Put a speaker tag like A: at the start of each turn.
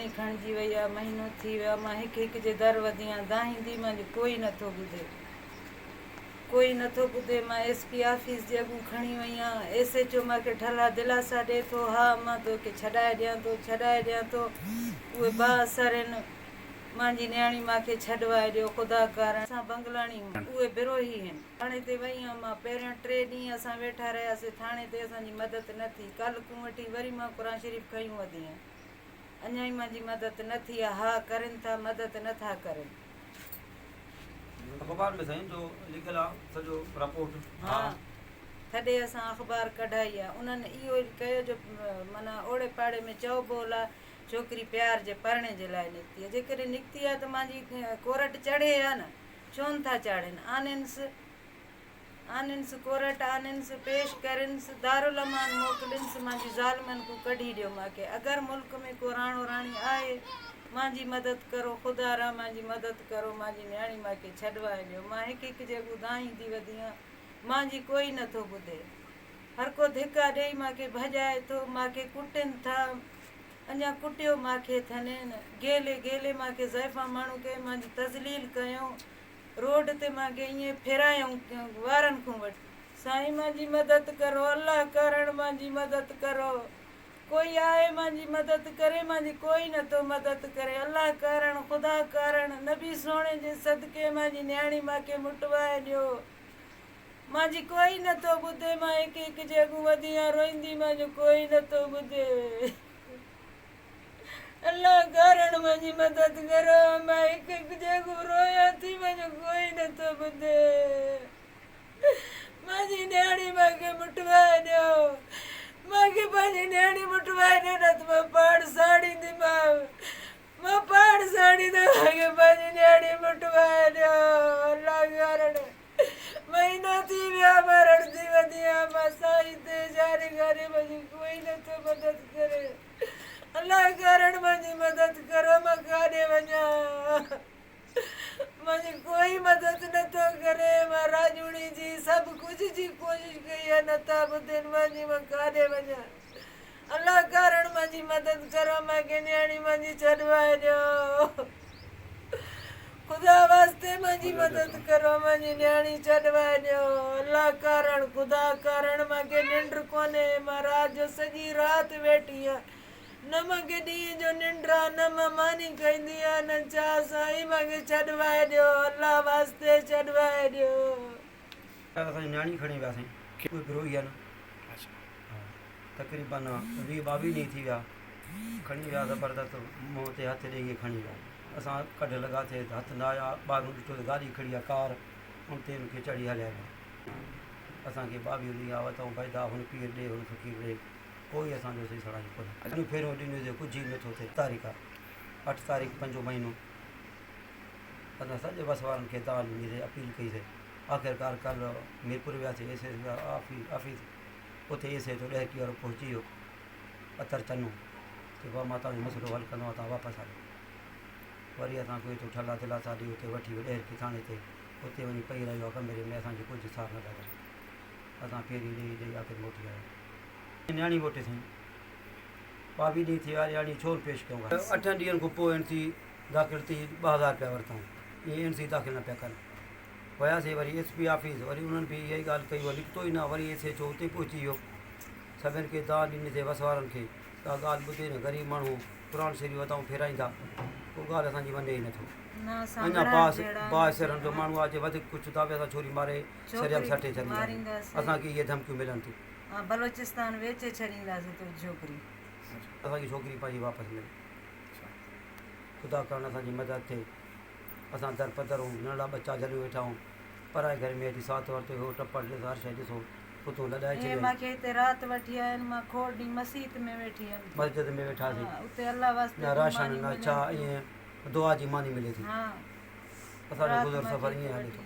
A: खणिजी वई आहे, महीनो थी वियो आहे, मां हिकु हिकु जे दर वधी आहियां, दाहींदी मुंहिंजो कोई नथो ॿुधे, कोई नथो ॿुधे। मां SP ऑफिस जे अॻु खणी वई आहियां, SHO मूंखे ठला दिलासा ॾिए थो, हा मां तोखे छॾाए ॾियां थो, छॾाए ॾियां थो। उहे बाअसर आहिनि, मुंहिंजी न्याणी मूंखे छॾवाए ॾियो, ख़ुदा कारण असां बंगलाणी उहे बिरोही आहिनि। थाणे ते वई आहियां मां, पहिरियों 3 ॾींहं असां वेठा रहियासीं थाणे ते, असांजी मदद न थी। कल्ह खां वठी वरी मां क़ुर शरीफ़ खयूं वधी आहियां, अञा ई मुंहिंजी मदद न थी आहे। हा करनि था, मदद नथा करनि।
B: अख़बार में साईं जो लिखियल आहे सॼो रिपोर्ट।
A: हा, तॾहिं असां अख़बार कढाई आहे। उन्हनि इहो कयो जो माना ओड़े पाड़े में चइबो आहे छोकिरी प्यार जे पढ़ण जे लाइ निकिती आहे। जेकॾहिं निकिती आहे त मुंहिंजी कोरट चढ़े आहे न, छो नथा चाढ़नि? आनंस कोरट आनंस पेश करिनसि, दारुल अमान मोकिलिनसि, मुंहिंजी ज़ालमनि को कढी ॾियो मूंखे। अगरि मुल्क में को राणो राणी आहे, मुंहिंजी मदद करो, ख़ुदा रा मुंहिंजी मदद करो, मुंहिंजी न्याणी मूंखे छॾवाए ॾियो। मां हिकु हिकु जॻह दाहींदी वधी आहियां, मुंहिंजी कोई नथो ॿुधे। हर को धिका ॾेई मूंखे भॼाए थो, मूंखे कुटनि था, अञा कुटियो मूंखे अथनि, गेले गेले मूंखे ज़ैफ़ा माण्हू कयो, मुंहिंजी तज़लील कयूं, रोड ते मूंखे ईअं फिरायूं वारनि खां वठी। साईं मुंहिंजी मदद करो, अलाह करण मुंहिंजी मदद करो, कोई आहे मुंहिंजी मदद करे, मुंहिंजी कोई नथो मदद करे। अलाह करण, ख़ुदा करण, नबी सोणे जे सदके मुंहिंजी न्याणी मूंखे मुटवाए ॾियो, मुंहिंजी कोई नथो ॿुधे। मां हिकु हिकु जॻह वधी आहियां रोईंदी, मुंहिंजो कोई नथो ॿुधे। अल्लाह करण मुंहिंजी मदद करो, मां हिकु हिकु जॻह रोयां थी, मुंहिंजो कोई नथो ॿुधे। मुंहिंजी न्याणी मूंखे मुटवाए ॾियो, मूंखे पंहिंजी न्याणी मुटवाए ॾियो, न त मां पाड़ साड़ींदीमांव, मां पाड़ साड़ींदमि, मूंखे पंहिंजी न्याणी मुटवाए ॾियो। अल्लाह करण महीनो थी वियो, मां रड़दी वधी आहियां, मां साईं ते जारी करे, मुंहिंजी कोई नथो मदद करे। अल्लाह करण मुंहिंजी मदद करो, मां काॾे वञां, मुंहिंजी कोई मदद नथो करे। मां राजूड़ी जी सभु कुझु जी कोशिशि कई आहे, नथा ॿुधनि मुंहिंजी, मां काॾे वञां। अल्लाह करण मुंहिंजी मदद करो, मूंखे न्याणी मुंहिंजी छॾवाए ॾियो, ख़ुदा वास्ते मुंहिंजी मदद करो, मुंहिंजी न्याणी छॾवाए ॾियो। अल्लाह करण, ख़ुदा करण, मूंखे निंड कोन्हे, मां राति जो सॼी राति वेठी आहियां, न मूंखे ॾींहं जो निंड आहे, न मां मानी खाईंदी आहियां, न छा। साईं मूंखे छॾवाए ॾियो, अल्लाह वास्ते छॾवाए ॾियो।
B: असांजी न्याणी खणी वियासीं, कोई बिरोही आहे न, तक़रीबन 20-22 ॾींहं थी विया, खणी विया ज़बरदस्त, मुंहं ते हथु ॾेई खणी विया। असां कढ लॻासीं त हथु न आया, ॿाहिरि ॾिठो त गाॾी खड़ी आहे कार, उन ते हुनखे चढ़ी हलिया विया। असांखे 22 ॾींहं वरितऊं पैदा, हुन पीर ॾे, हुन फ़क़ीर ॾे, कोई असांजो सही सड़ाई कोन्हे। अॼु फेरियों ॾींहुं कुझु ई नथो थिए। तारीख़ आहे 8 तारीख़ 5 महीनो, असां सॼे बस वारनि खे तव्हां ॾींदीसीं अपील कईसीं। आख़िरकार कल्ह मीरपुर वियासीं, SHO ऑफिस, उते SHO ॾहकी वारो पहुची वियो, अतर चनो चइबो मां तव्हांजो मसइलो हल कंदो आहियां, तव्हां वापसि हलो। वरी असांखे हुते ठला दिलासा ॾेई उते वठी वियो ॾहकी थाणे ते, उते वञी पई रहियो आहे कमरे में, असांखे कुझु सार न करे। असां फेरी ॾेई आख़िर मोटी आया। न्याणी वोटे साईं 22 ॾींहं थी विया, न्याणी छो पेश कयूं? 8 ॾींहंनि खां पोइ NC दाख़िल थी, 2000 रुपया वरितऊं, ईअं NC दाख़िल न पिया कनि। वियासीं वरी SP ऑफिस, वरी उन्हनि बि इहा ई ॻाल्हि कई, वरी निकितो ई न। वरी SHO उते पहुची वियो, सभिनि खे तव्हां ॾींदीसीं बस वारनि खे, तव्हां ॻाल्हि ॿुधे न, ग़रीब माण्हू क़ुर शरीफ़ वताऊं फेराईंदा, को ॻाल्हि असांजी वञे ई नथो। अञा बाहिरनि जो माण्हू आहे, जे वधीक कुझु था असां छोरी मारे शरीर सटे छॾींदासीं, असांखे इहे धमकियूं मिलनि थियूं।
A: बलोचिस्तान वेचे छॾींदासीं तो छोकिरी,
B: असांजी छोकिरी पंहिंजी वापसि मिले, ख़ुदा करण असांजी मदद थिए। असां दर पदर नंढा बच्चा जलियो वेठा आहियूं, पराए घर में अची साथ वरिते हो, टपड़ ॾिस, हर शइ ॾिसो, उतो लॾाए छॾियो।
A: मूंखे हिते राति वठी आया आहिनि, मां खोड़ ॾींहं मस्जिद में वेठी हुयमि,
B: मस्जिद में वेठासीं,
A: उते अल्लाह वास्ते
B: न राशन न छा, ईअं दुआ जी मानी मिले थी। असांजो गुज़र सफ़र ईअं हले थो।